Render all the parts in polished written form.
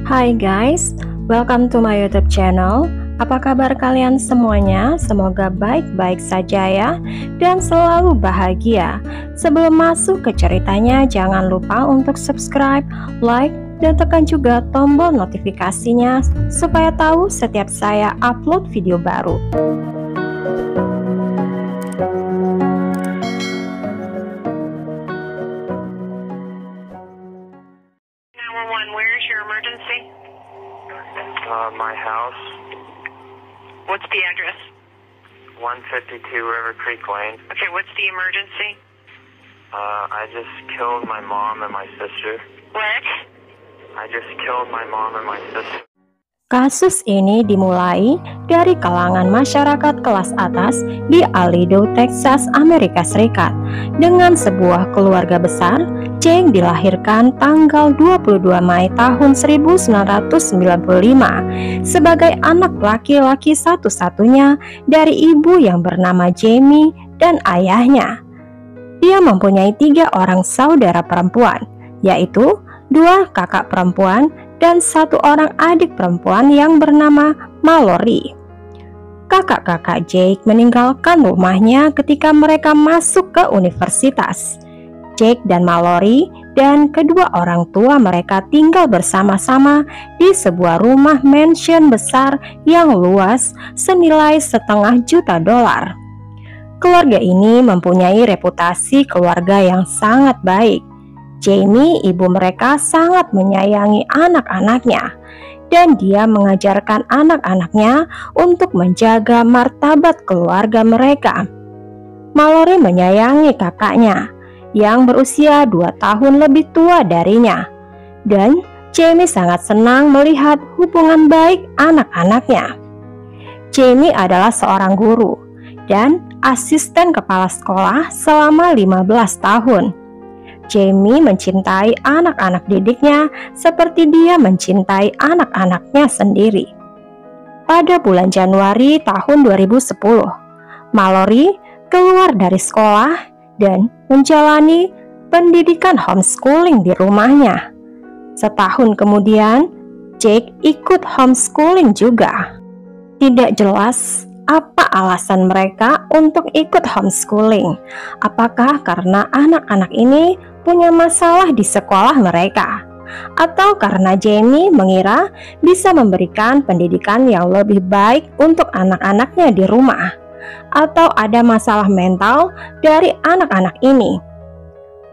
Hai guys, welcome to my YouTube channel. Apa kabar kalian semuanya? Semoga baik-baik saja ya, dan selalu bahagia. Sebelum masuk ke ceritanya, jangan lupa untuk subscribe, like, dan tekan juga tombol notifikasinya supaya tahu setiap saya upload video baru. Where's your emergency? My house, What's the address? 152 River Creek Lane. Okay, what's the emergency? I just killed my mom and my sister. What? I just killed my mom and my sister. Kasus ini dimulai dari kalangan masyarakat kelas atas di Aledo, Texas, Amerika Serikat. Dengan sebuah keluarga besar, Jake dilahirkan tanggal 22 Mei tahun 1995 sebagai anak laki-laki satu-satunya dari ibu yang bernama Jamie dan ayahnya. Dia mempunyai 3 orang saudara perempuan, yaitu 2 kakak perempuan dan 1 orang adik perempuan yang bernama Mallory. Kakak-kakak Jake meninggalkan rumahnya ketika mereka masuk ke universitas. Jake dan Mallory dan kedua orang tua mereka tinggal bersama-sama di sebuah rumah mansion besar yang luas senilai $500,000. Keluarga ini mempunyai reputasi keluarga yang sangat baik. Jamie, ibu mereka, sangat menyayangi anak-anaknya, dan dia mengajarkan anak-anaknya untuk menjaga martabat keluarga mereka. Mallory menyayangi kakaknya yang berusia 2 tahun lebih tua darinya, dan Jamie sangat senang melihat hubungan baik anak-anaknya. Jamie adalah seorang guru dan asisten kepala sekolah selama 15 tahun. Jamie mencintai anak-anak didiknya seperti dia mencintai anak-anaknya sendiri. Pada bulan Januari tahun 2010, Mallory keluar dari sekolah dan menjalani pendidikan homeschooling di rumahnya. Setahun kemudian, Jake ikut homeschooling juga. Tidak jelas apa alasan mereka untuk ikut homeschooling. Apakah karena anak-anak ini punya masalah di sekolah mereka, atau karena Jamie mengira bisa memberikan pendidikan yang lebih baik untuk anak-anaknya di rumah, atau ada masalah mental dari anak-anak ini.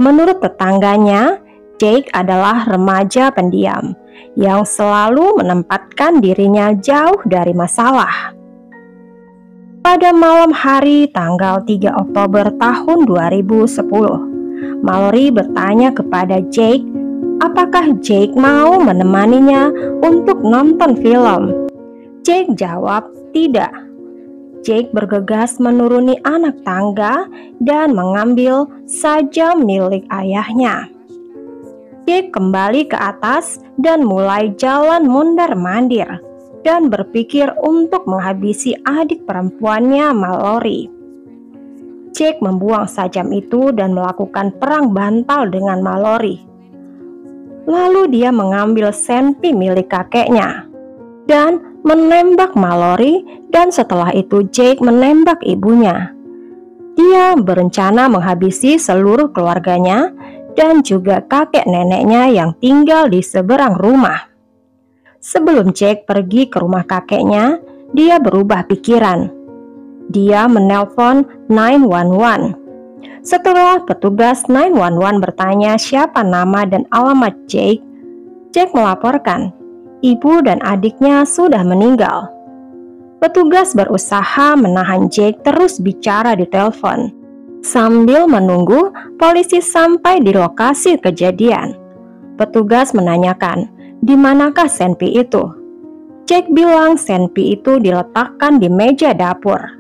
Menurut tetangganya, Jake adalah remaja pendiam yang selalu menempatkan dirinya jauh dari masalah. Pada malam hari tanggal 3 Oktober tahun 2010, Mallory bertanya kepada Jake apakah Jake mau menemaninya untuk nonton film. Jake jawab tidak. Jake bergegas menuruni anak tangga dan mengambil sajam milik ayahnya. Jake kembali ke atas dan mulai jalan mondar-mandir dan berpikir untuk menghabisi adik perempuannya Mallory. Jake membuang sajam itu dan melakukan perang bantal dengan Mallory. Lalu dia mengambil senpi milik kakeknya dan menembak Mallory, dan setelah itu Jake menembak ibunya. Dia berencana menghabisi seluruh keluarganya dan juga kakek neneknya yang tinggal di seberang rumah. Sebelum Jake pergi ke rumah kakeknya, dia berubah pikiran. Dia menelpon 911. Setelah petugas 911 bertanya siapa nama dan alamat Jake, Jake melaporkan ibu dan adiknya sudah meninggal. Petugas berusaha menahan Jake terus bicara di telepon sambil menunggu polisi sampai di lokasi kejadian. Petugas menanyakan, di manakah senpi itu? Jake bilang senpi itu diletakkan di meja dapur.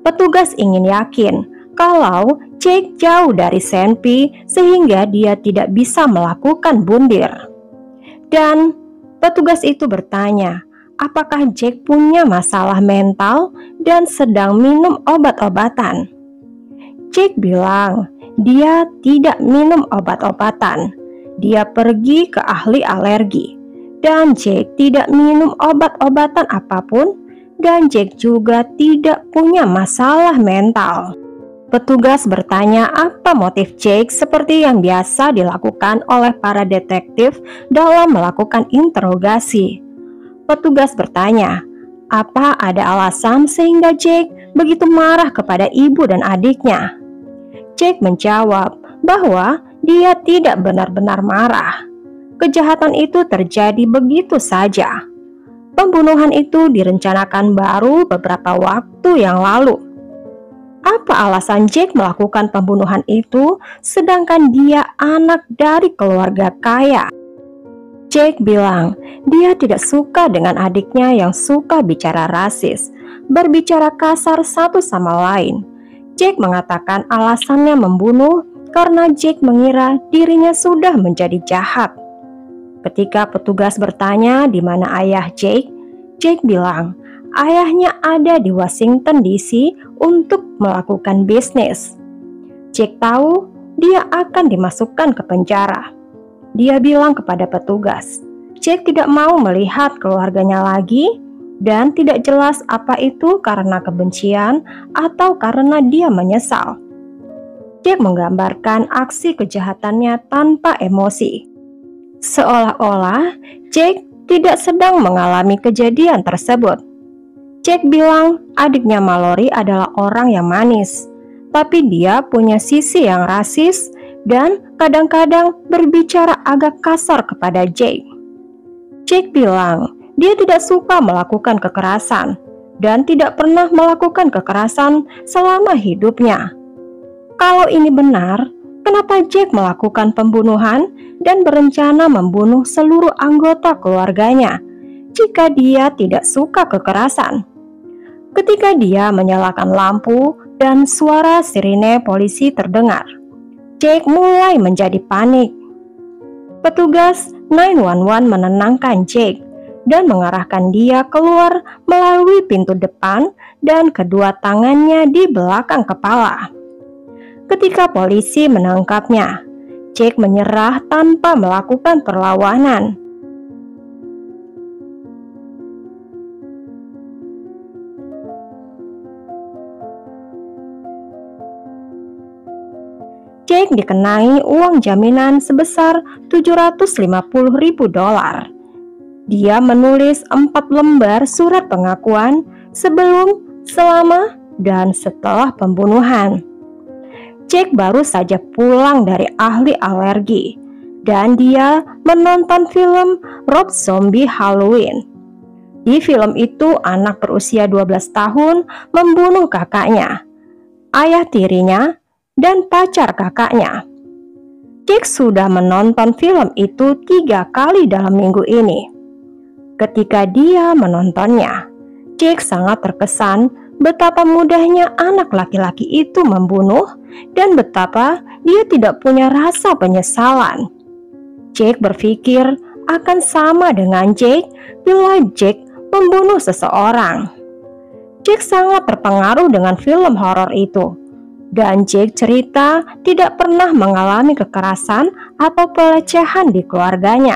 Petugas ingin yakin kalau Jake jauh dari senpi sehingga dia tidak bisa melakukan bundir. Dan petugas itu bertanya, apakah Jake punya masalah mental dan sedang minum obat-obatan? Jake bilang dia tidak minum obat-obatan. Dia pergi ke ahli alergi dan Jake tidak minum obat-obatan apapun, dan Jake juga tidak punya masalah mental. Petugas bertanya apa motif Jake seperti yang biasa dilakukan oleh para detektif dalam melakukan interogasi. Petugas bertanya, apa ada alasan sehingga Jake begitu marah kepada ibu dan adiknya? Jake menjawab bahwa dia tidak benar-benar marah. Kejahatan itu terjadi begitu saja. Pembunuhan itu direncanakan baru beberapa waktu yang lalu. Apa alasan Jake melakukan pembunuhan itu sedangkan dia anak dari keluarga kaya? Jake bilang dia tidak suka dengan adiknya yang suka bicara rasis, berbicara kasar satu sama lain. Jake mengatakan alasannya membunuh karena Jake mengira dirinya sudah menjadi jahat. Ketika petugas bertanya di mana ayah Jake, Jake bilang ayahnya ada di Washington DC untuk melakukan bisnis. Jake tahu dia akan dimasukkan ke penjara. Dia bilang kepada petugas, Jake tidak mau melihat keluarganya lagi dan tidak jelas apa itu karena kebencian atau karena dia menyesal. Jake menggambarkan aksi kejahatannya tanpa emosi. Seolah-olah Jake tidak sedang mengalami kejadian tersebut. Jake bilang adiknya Mallory adalah orang yang manis, tapi dia punya sisi yang rasis dan kadang-kadang berbicara agak kasar kepada Jake. Jake bilang dia tidak suka melakukan kekerasan dan tidak pernah melakukan kekerasan selama hidupnya. Kalau ini benar, kenapa Jake melakukan pembunuhan dan berencana membunuh seluruh anggota keluarganya jika dia tidak suka kekerasan? Ketika dia menyalakan lampu dan suara sirine polisi terdengar, Jake mulai menjadi panik. Petugas 911 menenangkan Jake dan mengarahkan dia keluar melalui pintu depan dan kedua tangannya di belakang kepala. Ketika polisi menangkapnya, Jake menyerah tanpa melakukan perlawanan. Jake dikenai uang jaminan sebesar $750.000. Dia menulis 4 lembar surat pengakuan sebelum, selama, dan setelah pembunuhan. Jake baru saja pulang dari ahli alergi dan dia menonton film Rob Zombie Halloween. Di film itu anak berusia 12 tahun membunuh kakaknya, ayah tirinya, dan pacar kakaknya. Jake sudah menonton film itu 3 kali dalam minggu ini. Ketika dia menontonnya, Jake sangat terkesan betapa mudahnya anak laki-laki itu membunuh dan betapa dia tidak punya rasa penyesalan. Jake berpikir akan sama dengan Jake bila Jake membunuh seseorang. Jake sangat terpengaruh dengan film horor itu. Dan Jake cerita tidak pernah mengalami kekerasan atau pelecehan di keluarganya.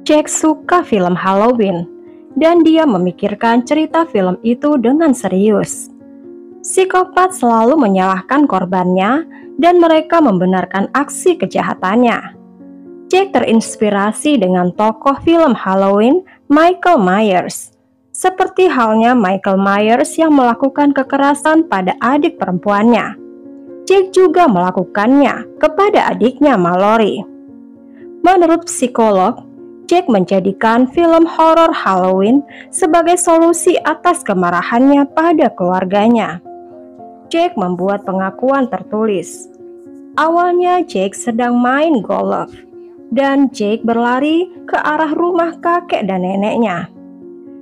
Jake suka film Halloween dan dia memikirkan cerita film itu dengan serius. Psikopat selalu menyalahkan korbannya dan mereka membenarkan aksi kejahatannya. Jake terinspirasi dengan tokoh film Halloween Michael Myers. Seperti halnya Michael Myers yang melakukan kekerasan pada adik perempuannya, Jake juga melakukannya kepada adiknya Mallory. Menurut psikolog, Jake menjadikan film horor Halloween sebagai solusi atas kemarahannya pada keluarganya. Jake membuat pengakuan tertulis. Awalnya Jake sedang main golf, dan Jake berlari ke arah rumah kakek dan neneknya.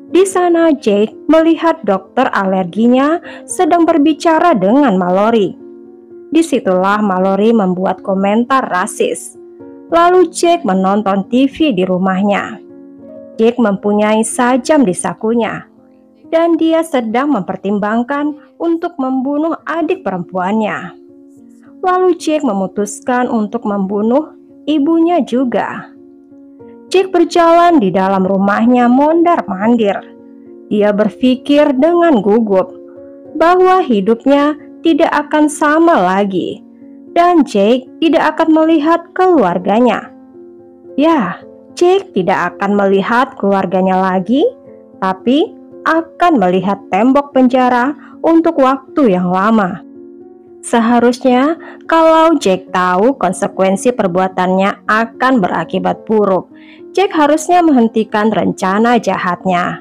Di sana Jake melihat dokter alerginya sedang berbicara dengan Mallory. Disitulah Mallory membuat komentar rasis. Lalu Jake menonton TV di rumahnya. Jake mempunyai sajam di sakunya, dan dia sedang mempertimbangkan untuk membunuh adik perempuannya. Lalu Jake memutuskan untuk membunuh ibunya juga. Jack berjalan di dalam rumahnya mondar-mandir. Dia berpikir dengan gugup bahwa hidupnya tidak akan sama lagi dan Jack tidak akan melihat keluarganya. Ya, Jack tidak akan melihat keluarganya lagi, tapi akan melihat tembok penjara untuk waktu yang lama. Seharusnya kalau Jack tahu konsekuensi perbuatannya akan berakibat buruk, Jack harusnya menghentikan rencana jahatnya.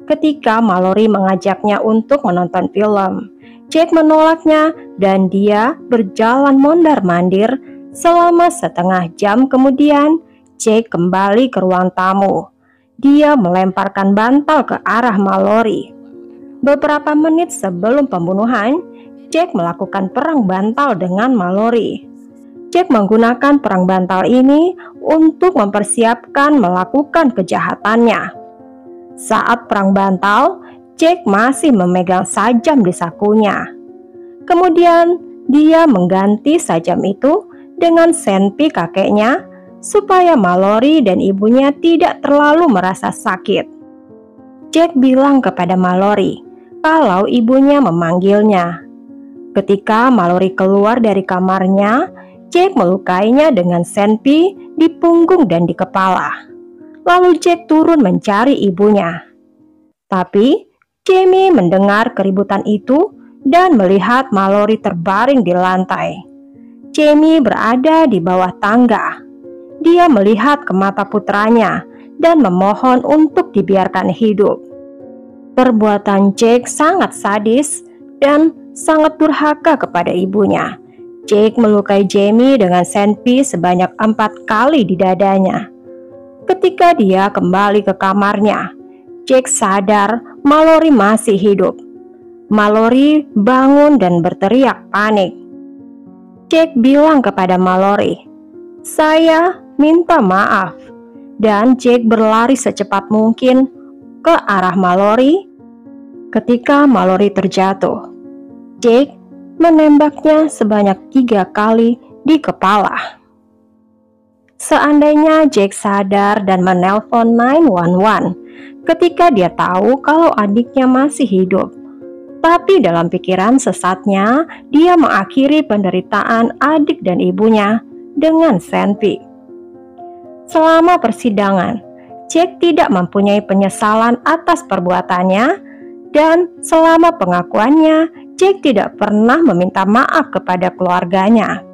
Ketika Mallory mengajaknya untuk menonton film, Jack menolaknya dan dia berjalan mondar-mandir. Selama setengah jam kemudian, Jack kembali ke ruang tamu. Dia melemparkan bantal ke arah Mallory. Beberapa menit sebelum pembunuhan, Jack melakukan perang bantal dengan Mallory. Jack menggunakan perang bantal ini untuk mempersiapkan melakukan kejahatannya. Saat perang bantal, Jack masih memegang sajam di sakunya. Kemudian dia mengganti sajam itu dengan senpi kakeknya supaya Mallory dan ibunya tidak terlalu merasa sakit. Jack bilang kepada Mallory kalau ibunya memanggilnya. Ketika Mallory keluar dari kamarnya, Jack melukainya dengan senpi di punggung dan di kepala. Lalu Jack turun mencari ibunya. Tapi Jamie mendengar keributan itu dan melihat Mallory terbaring di lantai. Jamie berada di bawah tangga. Dia melihat ke mata putranya dan memohon untuk dibiarkan hidup. Perbuatan Jack sangat sadis dan sangat durhaka kepada ibunya. Jack melukai Jamie dengan senpi sebanyak 4 kali di dadanya. Ketika dia kembali ke kamarnya, Jack sadar Mallory masih hidup. Mallory bangun dan berteriak panik. Jack bilang kepada Mallory, "Saya minta maaf." Dan Jack berlari secepat mungkin ke arah Mallory. Ketika Mallory terjatuh, Jack menembaknya sebanyak 3 kali di kepala. Seandainya Jack sadar dan menelpon 911 ketika dia tahu kalau adiknya masih hidup, tapi dalam pikiran sesatnya dia mengakhiri penderitaan adik dan ibunya dengan senpi. Selama persidangan, Jack tidak mempunyai penyesalan atas perbuatannya, dan selama pengakuannya, Jack tidak pernah meminta maaf kepada keluarganya.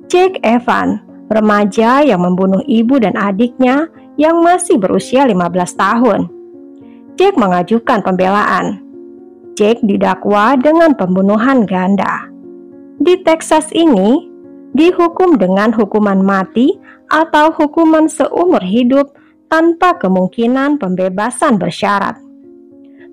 Jack Evan, remaja yang membunuh ibu dan adiknya yang masih berusia 15 tahun. Jack mengajukan pembelaan. Jack didakwa dengan pembunuhan ganda. Di Texas ini, dihukum dengan hukuman mati atau hukuman seumur hidup tanpa kemungkinan pembebasan bersyarat.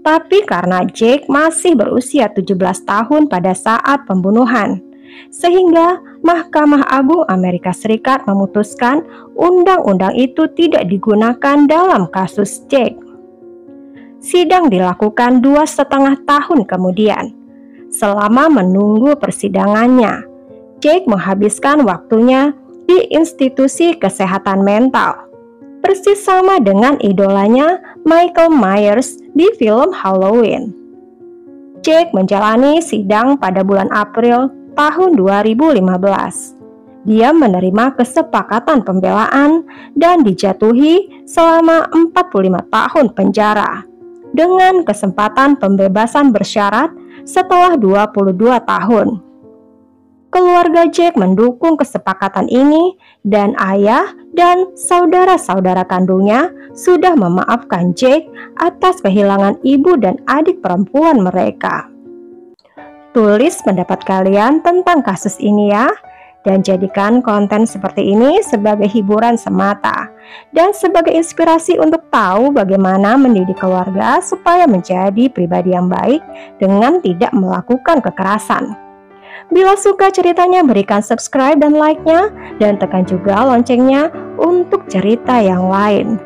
Tapi karena Jack masih berusia 17 tahun pada saat pembunuhan, sehingga Mahkamah Agung Amerika Serikat memutuskan undang-undang itu tidak digunakan dalam kasus Jack. Sidang dilakukan 2,5 tahun kemudian. Selama menunggu persidangannya, Jack menghabiskan waktunya di institusi kesehatan mental, persis sama dengan idolanya Michael Myers di film Halloween. Jack menjalani sidang pada bulan April tahun 2015. Dia menerima kesepakatan pembelaan dan dijatuhi selama 45 tahun penjara dengan kesempatan pembebasan bersyarat setelah 22 tahun. Keluarga Jack mendukung kesepakatan ini dan ayah dan saudara-saudara kandungnya sudah memaafkan Jack atas kehilangan ibu dan adik perempuan mereka. Tulis pendapat kalian tentang kasus ini ya, dan jadikan konten seperti ini sebagai hiburan semata dan sebagai inspirasi untuk tahu bagaimana mendidik keluarga supaya menjadi pribadi yang baik dengan tidak melakukan kekerasan. Bila suka ceritanya, berikan subscribe dan like-nya, dan tekan juga loncengnya untuk cerita yang lain.